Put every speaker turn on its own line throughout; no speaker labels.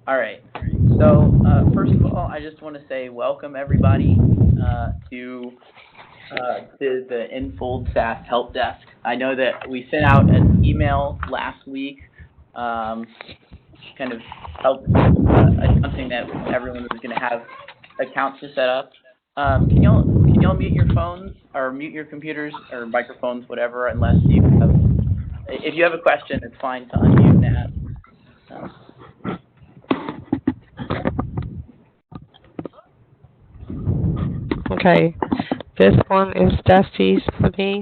All right. So first of all, I just want to say welcome everybody to the Infold SaaS Help Desk. I know that we sent out an email last week, kind of announcing that everyone was going to have accounts to set up. Can y'all mute your phones or mute your computers or microphones, whatever, unless you have. If you have a question, it's fine to unmute that.
Okay, this one is Dusty's for these.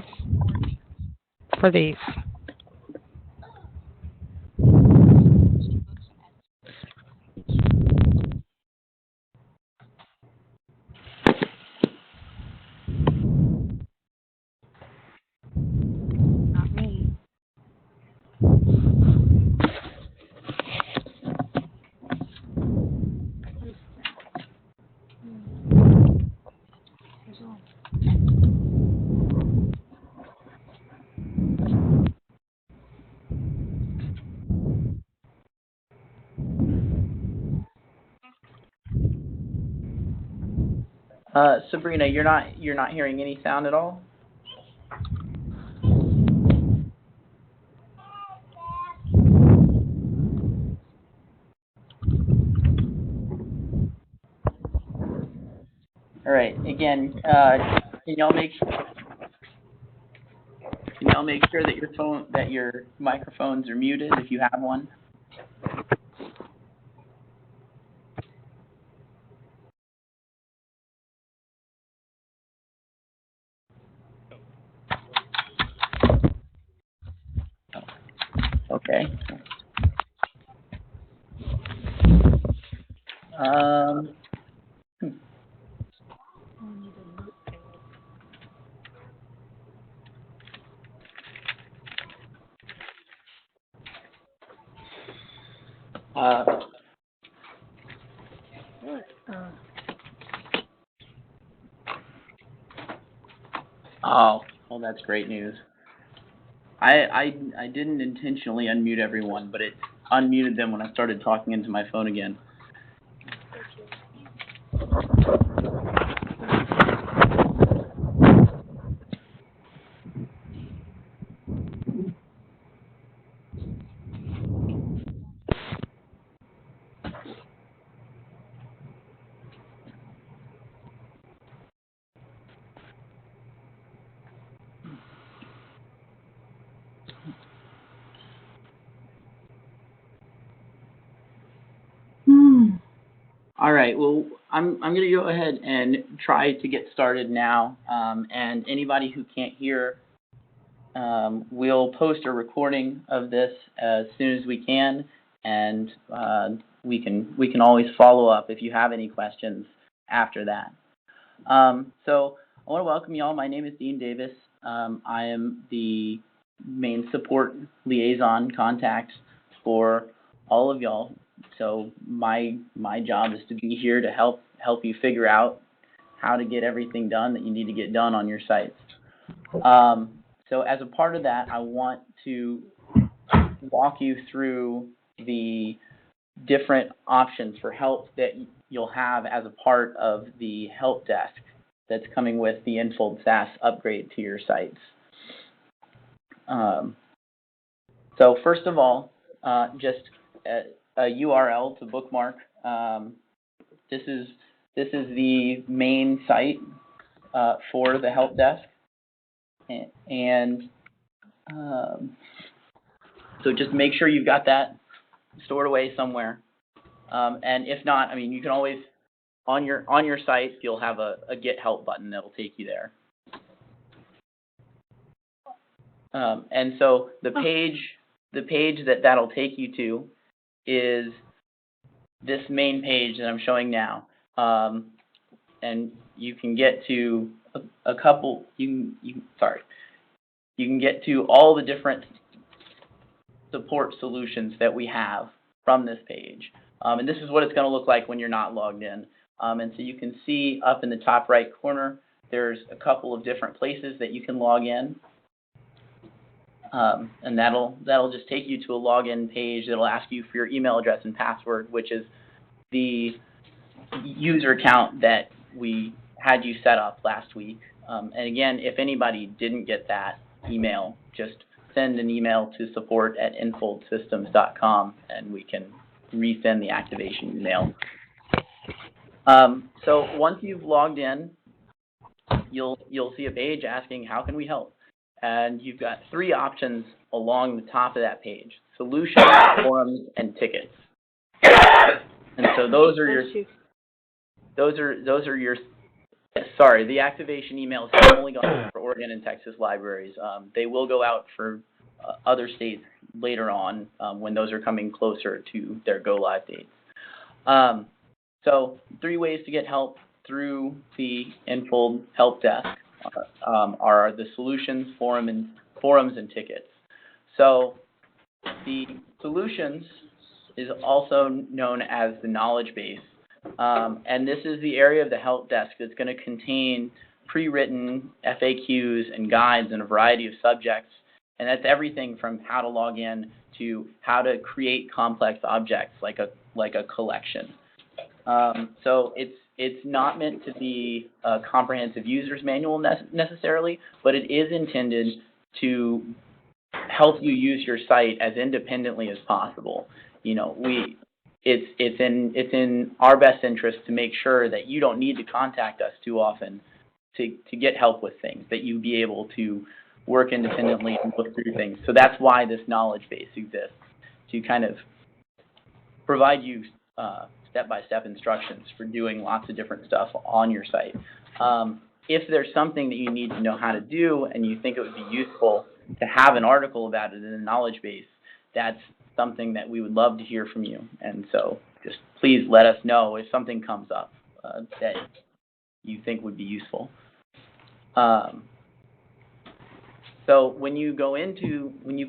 Not me.
Sabrina, you're not hearing any sound at all? All right. Again, can y'all make sure that your microphones are muted if you have one? Okay. Oh, well, that's great news. I didn't intentionally unmute everyone, but it unmuted them when I started talking into my phone again. All right. Well, I'm going to go ahead and try to get started now. And anybody who can't hear, we'll post a recording of this as soon as we can, and we can always follow up if you have any questions after that. So I want to welcome y'all. My name is Dean Davis. I am the main support liaison contact for all of y'all. So my job is to be here to help you figure out how to get everything done that you need to get done on your sites. So as a part of that, I want to walk you through the different options for help that you'll have as a part of the help desk that's coming with the Infold SaaS upgrade to your sites. So first of all, just a URL to bookmark. This is the main site for the help desk, and so just make sure you've got that stored away somewhere. And if not, I mean, you can always on your site you'll have a Get Help button that'll take you there. And so the page that'll take you to is this main page that I'm showing now, and you can get to a couple. You can get to all the different support solutions that we have from this page, and this is what it's going to look like when you're not logged in. And so you can see up in the top right corner, there's a couple of different places that you can log in. And that'll just take you to a login page that'll ask you for your email address and password, which is the user account that we had you set up last week. And again, if anybody didn't get that email, just send an email to support@infoldsystems.com and we can resend the activation email. So once you've logged in, you'll see a page asking, how can we help? And you've got 3 options along the top of that page: solutions, forums, and tickets. And so those are your sorry, the activation emails have only gone out for Oregon and Texas libraries. They will go out for other states later on when those are coming closer to their go live dates. So 3 ways to get help through the Infold help desk are the solutions, forums, and tickets. So the solutions is also known as the knowledge base. And this is the area of the help desk that's going to contain pre-written FAQs and guides in a variety of subjects. And that's everything from how to log in to how to create complex objects like a collection. So it's not meant to be a comprehensive user's manual necessarily, but it is intended to help you use your site as independently as possible. You know, it's in our best interest to make sure that you don't need to contact us too often to get help with things, that you be able to work independently and look through things. So that's why this knowledge base exists, to kind of provide you step-by-step instructions for doing lots of different stuff on your site. If there's something that you need to know how to do and you think it would be useful to have an article about it in the knowledge base, that's something that we would love to hear from you. And so just please let us know if something comes up that you think would be useful. So when you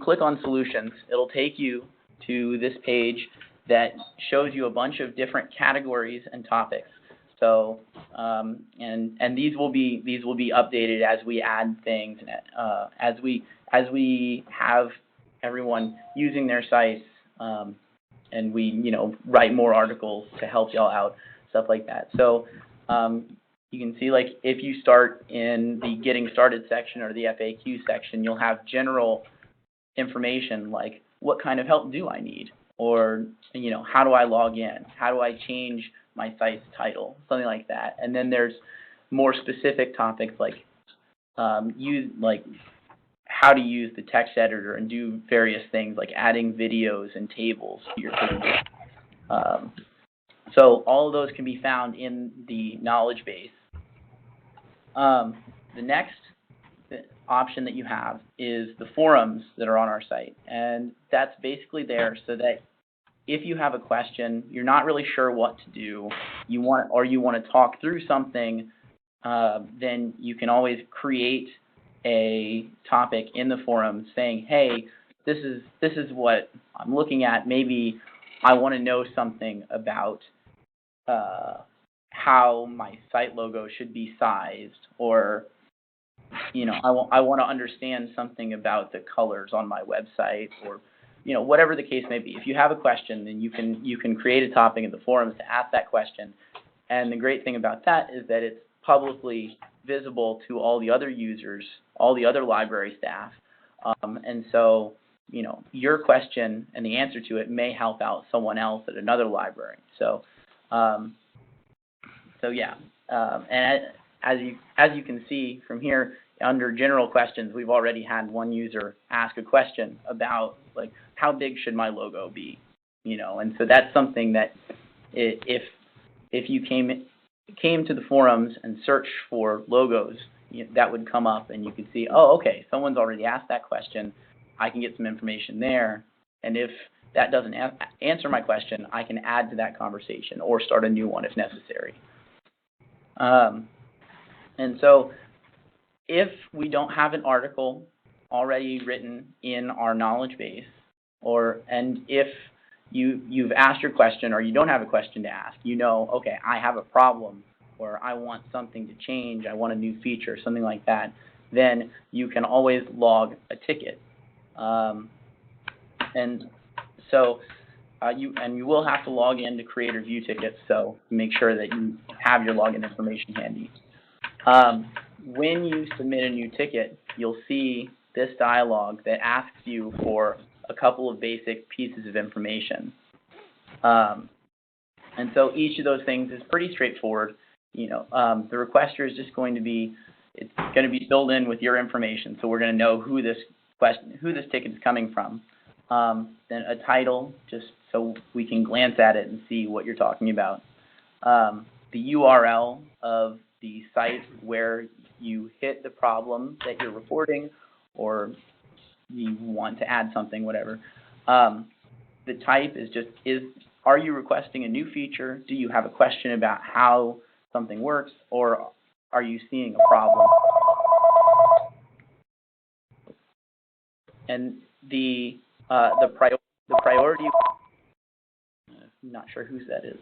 click on solutions, it'll take you to this page that shows you a bunch of different categories and topics. So and these will be updated as we add things, as we have everyone using their sites, and we write more articles to help y'all out, stuff like that. So you can see, like, if you start in the Getting Started section or the FAQ section, you'll have general information like, what kind of help do I need? Or, how do I log in? How do I change my site's title? Something like that. And then there's more specific topics like how to use the text editor and do various things like adding videos and tables to your pages. So all of those can be found in the knowledge base. The next option that you have is the forums that are on our site, and that's basically there so that if you have a question, you're not really sure what to do, you want to talk through something, then you can always create a topic in the forum saying, hey, this is what I'm looking at. Maybe I want to know something about how my site logo should be sized, or I want to understand something about the colors on my website, or whatever the case may be. If you have a question, then you can create a topic in the forums to ask that question. And the great thing about that is that it's publicly visible to all the other users, all the other library staff. And so, your question and the answer to it may help out someone else at another library. So, yeah. And as you can see from here, under general questions, we've already had one user ask a question about, like, how big should my logo be? And so that's something that if you came to the forums and searched for logos, that would come up, and you could see, oh, okay, someone's already asked that question. I can get some information there, and if that doesn't answer my question, I can add to that conversation or start a new one if necessary. And so if we don't have an article already written in our knowledge base, and if you've asked your question or you don't have a question to ask, okay, I have a problem, or I want something to change, I want a new feature, something like that, then you can always log a ticket. And so you will have to log in to create or view tickets, so make sure that you have your login information handy. When you submit a new ticket, you'll see this dialog that asks you for a couple of basic pieces of information. And so each of those things is pretty straightforward. The requester is just going to be, it's going to be filled in with your information, so we're going to know who this ticket is coming from. Then a title, just so we can glance at it and see what you're talking about. The URL of the site where you hit the problem that you're reporting, or you want to add something, whatever. The type is just, are you requesting a new feature? Do you have a question about how something works, or are you seeing a problem? And the priority, I'm not sure whose that is.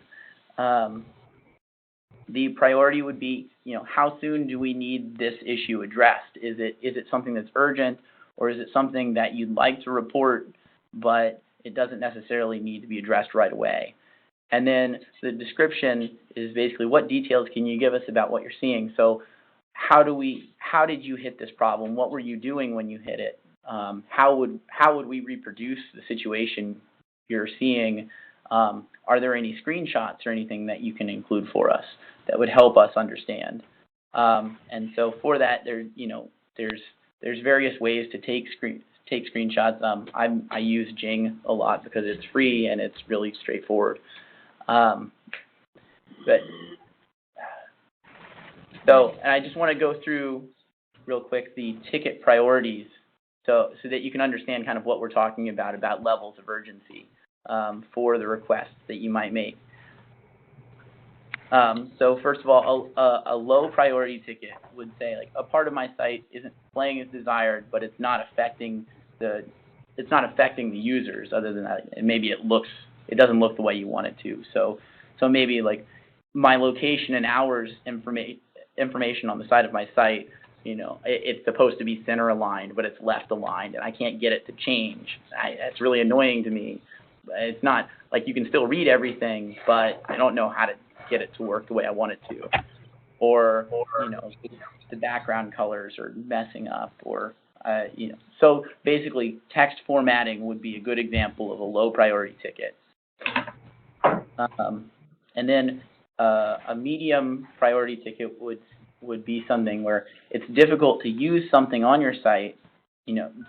The priority would be, how soon do we need this issue addressed? Is it something that's urgent, or is it something that you'd like to report, but it doesn't necessarily need to be addressed right away? And then the description is basically, what details can you give us about what you're seeing? So how did you hit this problem? What were you doing when you hit it? How would we reproduce the situation you're seeing? Are there any screenshots or anything that you can include for us that would help us understand? And so for that, there's various ways to take screenshots. I use Jing a lot because it's free and it's really straightforward. And I just want to go through real quick the ticket priorities, so that you can understand kind of what we're talking about levels of urgency for the requests that you might make. So first of all, a low priority ticket would say, like, a part of my site isn't playing as desired, but it's not affecting the users. Other than that, maybe it doesn't look the way you want it to. So maybe like my location and hours information on the side of my site, it's supposed to be center aligned, but it's left aligned, and I can't get it to change. That's really annoying to me. It's not like you can still read everything, but I don't know how to get it to work the way I want it to. Or the background colors are messing up, or So basically, text formatting would be a good example of a low priority ticket. And then a medium priority ticket would be something where it's difficult to use something on your site,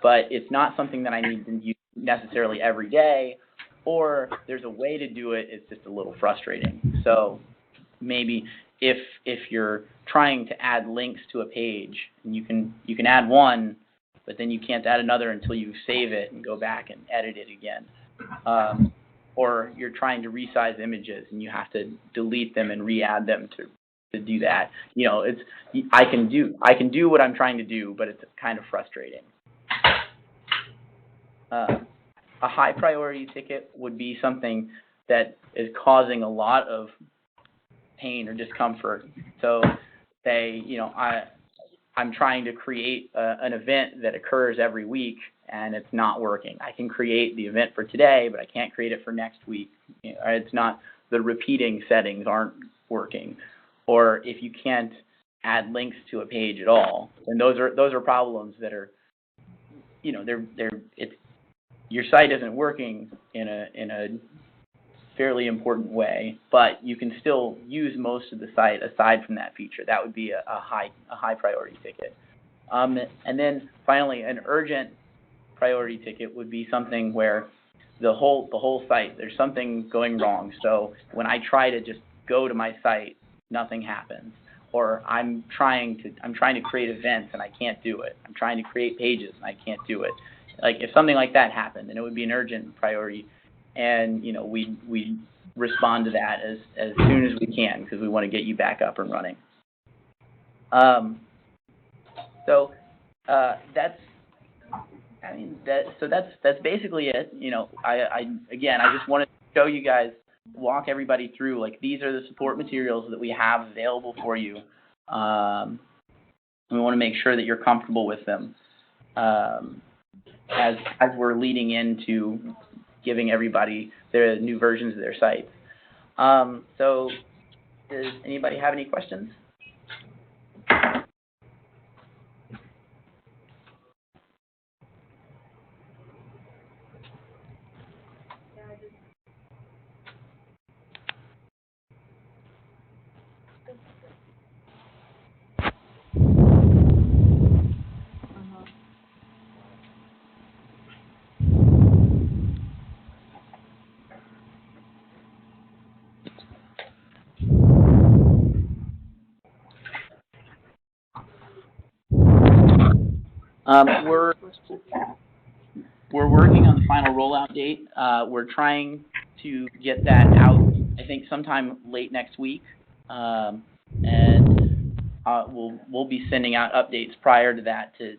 but it's not something that I need to use necessarily every day, or there's a way to do it, it's just a little frustrating. So maybe if you're trying to add links to a page, and you can add one, but then you can't add another until you save it and go back and edit it again. Or you're trying to resize images and you have to delete them and re-add them to do that. I can do what I'm trying to do, but it's kind of frustrating. A high priority ticket would be something that is causing a lot of pain or discomfort. So say, I'm trying to create an event that occurs every week, and it's not working. I can create the event for today, but I can't create it for next week. It's not, the repeating settings aren't working. Or if you can't add links to a page at all, and those are problems that are, your site isn't working in a fairly important way, but you can still use most of the site aside from that feature. That would be a high priority ticket. And then finally, an urgent priority ticket would be something where the whole site, there's something going wrong. So when I try to just go to my site, nothing happens. Or I'm trying to create events and I can't do it. I'm trying to create pages and I can't do it. Like if something like that happened, then it would be an urgent priority, and we respond to that as soon as we can, because we want to get you back up and running. That's basically it. I just wanted to show you guys, walk everybody through, like, these are the support materials that we have available for you. We want to make sure that you're comfortable with them. as we're leading into giving everybody their new versions of their sites. So does anybody have any questions? We're working on the final rollout date. We're trying to get that out, I think, sometime late next week, and we'll be sending out updates prior to that to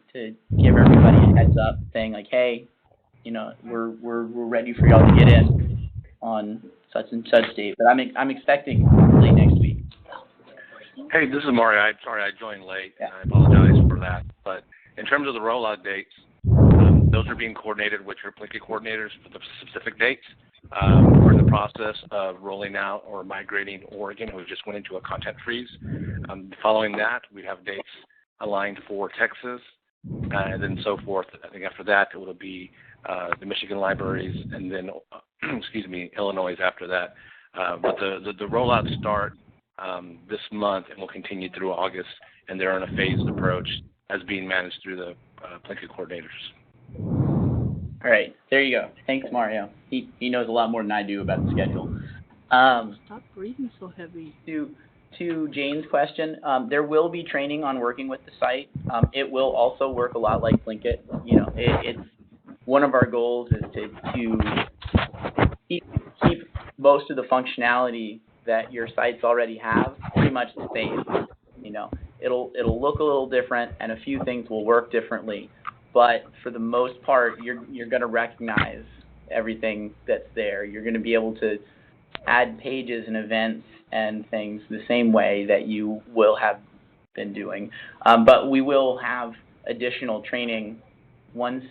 give everybody a heads up, saying like, hey, you know, we're ready for y'all to get in on such and such date. But I'm expecting late next week.
Hey, this is Mario. I'm sorry I joined late, and I apologize for that. But in terms of the rollout dates, those are being coordinated with your Plinkett coordinators for the specific dates. We're in the process of rolling out or migrating Oregon, who just went into a content freeze. Following that, we have dates aligned for Texas, and then so forth. I think after that, it will be the Michigan libraries, and then, Illinois after that. But the rollouts start this month and will continue through August, and they're on a phased approach as being managed through the Plinkett coordinators.
All right, there you go. Thanks, Mario. He knows a lot more than I do about the schedule.
Stop breathing so heavy.
To Jane's question, there will be training on working with the site. It will also work a lot like Plinkett. You know, it's one of our goals is to keep most of the functionality that your sites already have pretty much the same. You know, it'll look a little different, and a few things will work differently. But for the most part, you're going to recognize everything that's there. You're going to be able to add pages and events and things the same way that you will have been doing. But we will have additional training once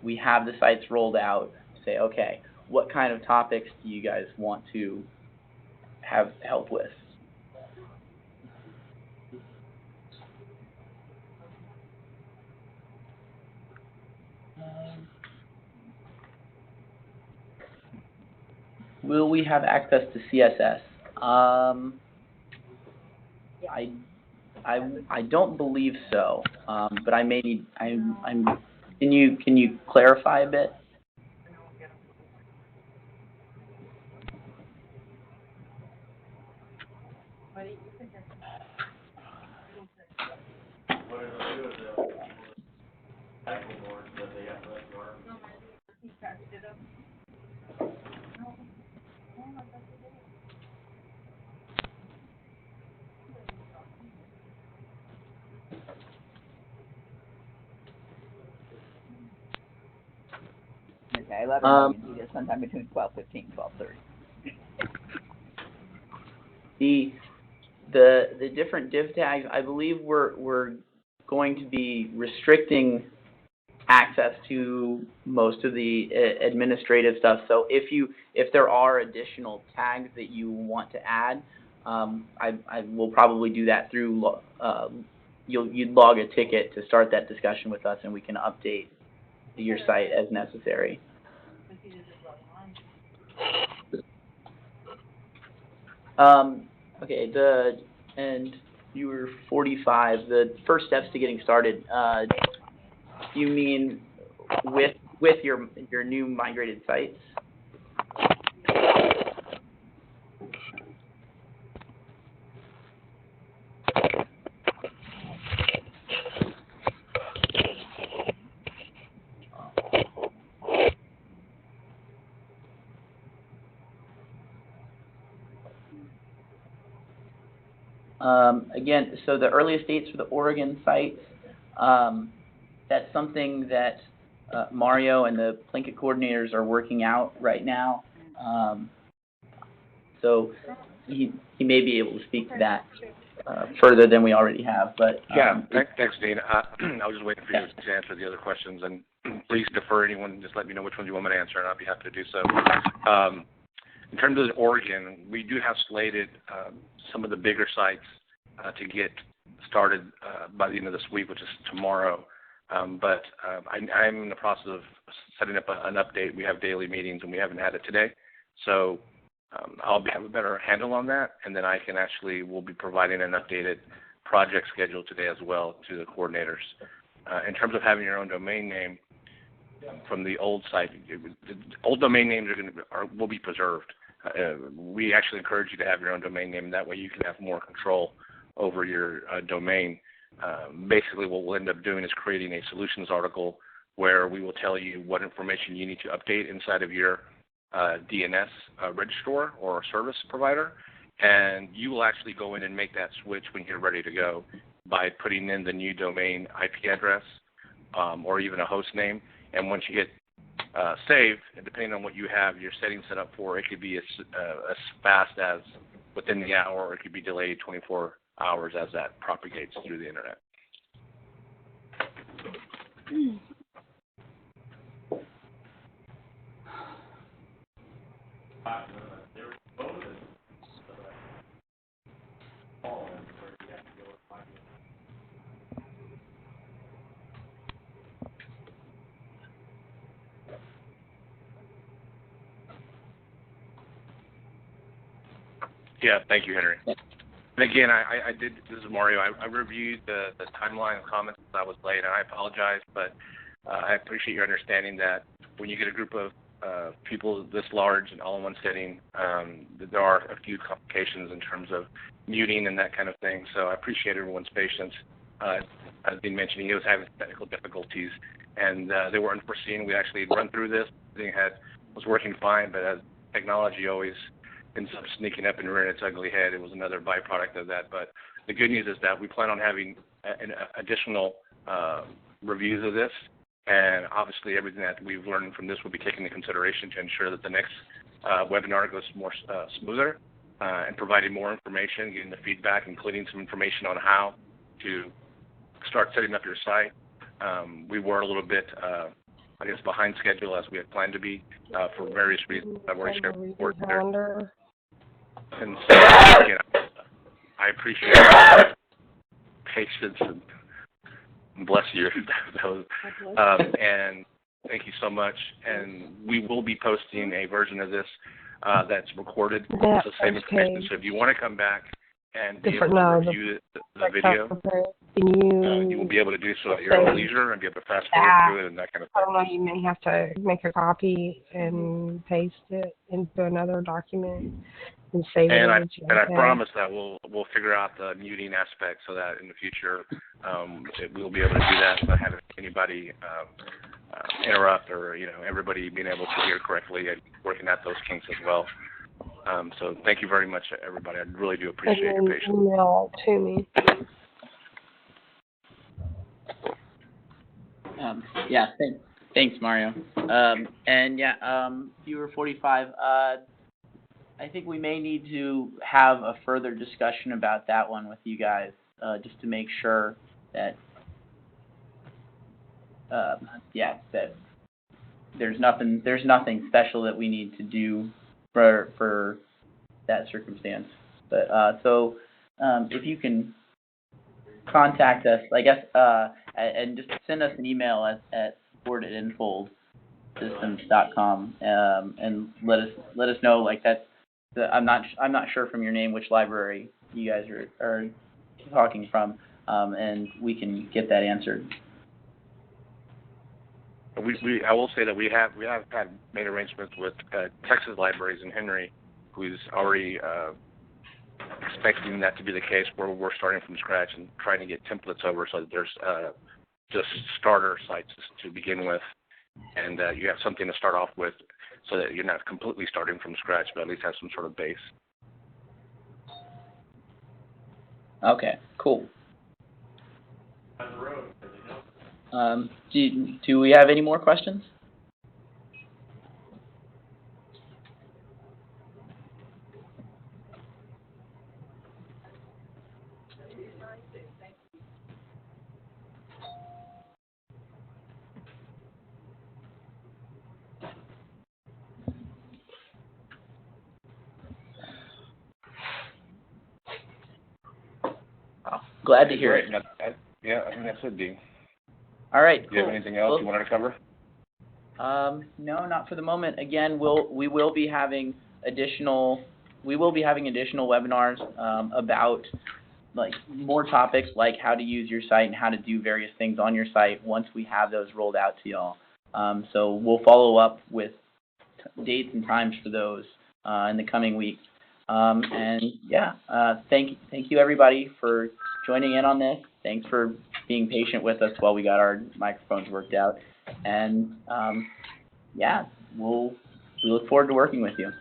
we have the sites rolled out. Say, okay, what kind of topics do you guys want to have help with? Will we have access to CSS? I don't believe so, but I may need. Can you clarify a bit?
Okay, 11 we can do this sometime between 12:15 and 12:30.
The different div tags, I believe we're going to be restricting access to most of the administrative stuff. So if there are additional tags that you want to add, I will probably do that through you'd log a ticket to start that discussion with us, and we can update your site as necessary. Okay, and you were 45. The first steps to getting started. You mean with your new migrated sites? Again, so the earliest dates for the Oregon sites, that's something that Mario and the Plinkett coordinators are working out right now. So he may be able to speak to that further than we already have. But
yeah, thanks, Dean. I was just waiting for you to answer the other questions, and please defer anyone. Just let me know which ones you want me to answer, and I'll be happy to do so. In terms of Oregon, we do have slated some of the bigger sites to get started by the end of this week, which is tomorrow. But I'm in the process of setting up an update. We have daily meetings, and we haven't had it today. So I'll have a better handle on that, and then we'll be providing an updated project schedule today as well to the coordinators. In terms of having your own domain name from the old site, the old domain names will be preserved. We actually encourage you to have your own domain name, and that way you can have more control over your domain. Basically, what we'll end up doing is creating a solutions article where we will tell you what information you need to update inside of your DNS registrar or service provider, and you will actually go in and make that switch when you're ready to go by putting in the new domain IP address or even a host name. And once you hit save, and depending on what you have your settings set up for, it could be as fast as within the hour, or it could be delayed 24 hours as that propagates through the internet. Yeah, thank you, Henry. And again, I did, this is Mario, I reviewed the timeline of comments as I was late, and I apologize, but I appreciate your understanding that when you get a group of people this large and all in one sitting, there are a few complications in terms of muting and that kind of thing, so I appreciate everyone's patience. As been mentioning, he was having technical difficulties, and they were unforeseen. We actually run through this. Everything was working fine, but as technology always ends up sneaking up and rearing its ugly head, it was another byproduct of that. But the good news is that we plan on having additional reviews of this, and obviously everything that we've learned from this will be taken into consideration to ensure that the next webinar goes more smoother, and providing more information, getting the feedback, including some information on how to start setting up your site. We were a little bit behind schedule as we had planned to be for various reasons I've already shared before there. And so, again, I appreciate your patience and bless you. And thank you so much. And we will be posting a version of this that's recorded. It's the same information. So if you want to come back and be able to review the video, you will be able to do so at your own leisure and be able to fast forward through it and that kind of thing.
I don't know, you may have to make a copy and paste it into another document and save it.
And I promise that we'll figure out the muting aspect so that in the future we'll be able to do that without having anybody interrupt, or everybody being able to hear correctly and working at those kinks as well. So thank you very much, everybody. I really do appreciate your patience.
Email to me.
Thanks, Mario. Viewer 45, I think we may need to have a further discussion about that one with you guys, just to make sure that, that there's nothing special that we need to do for that circumstance. But if you can contact us, I guess, and just send us an email at support@enfoldsystems.com, and let us know, like, that's I'm not sure from your name which library you guys are talking from, and we can get that answered.
I will say that we have made arrangements with Texas Libraries and Henry, who's already expecting that to be the case, where we're starting from scratch and trying to get templates over so that there's just starter sites to begin with, and you have something to start off with so that you're not completely starting from scratch, but at least have some sort of base.
Okay, cool. Do we have any more questions? glad to hear
Great.
it.
Yeah, I think that's it, Dean.
All right,
Do you have anything else you wanted to cover?
No, not for the moment. Again, we will be having additional webinars about like more topics like how to use your site and how to do various things on your site once we have those rolled out to y'all. So we'll follow up with dates and times for those in the coming weeks. And yeah, thank you everybody for joining in on this. Thanks for being patient with us while we got our microphones worked out. And yeah, we look forward to working with you.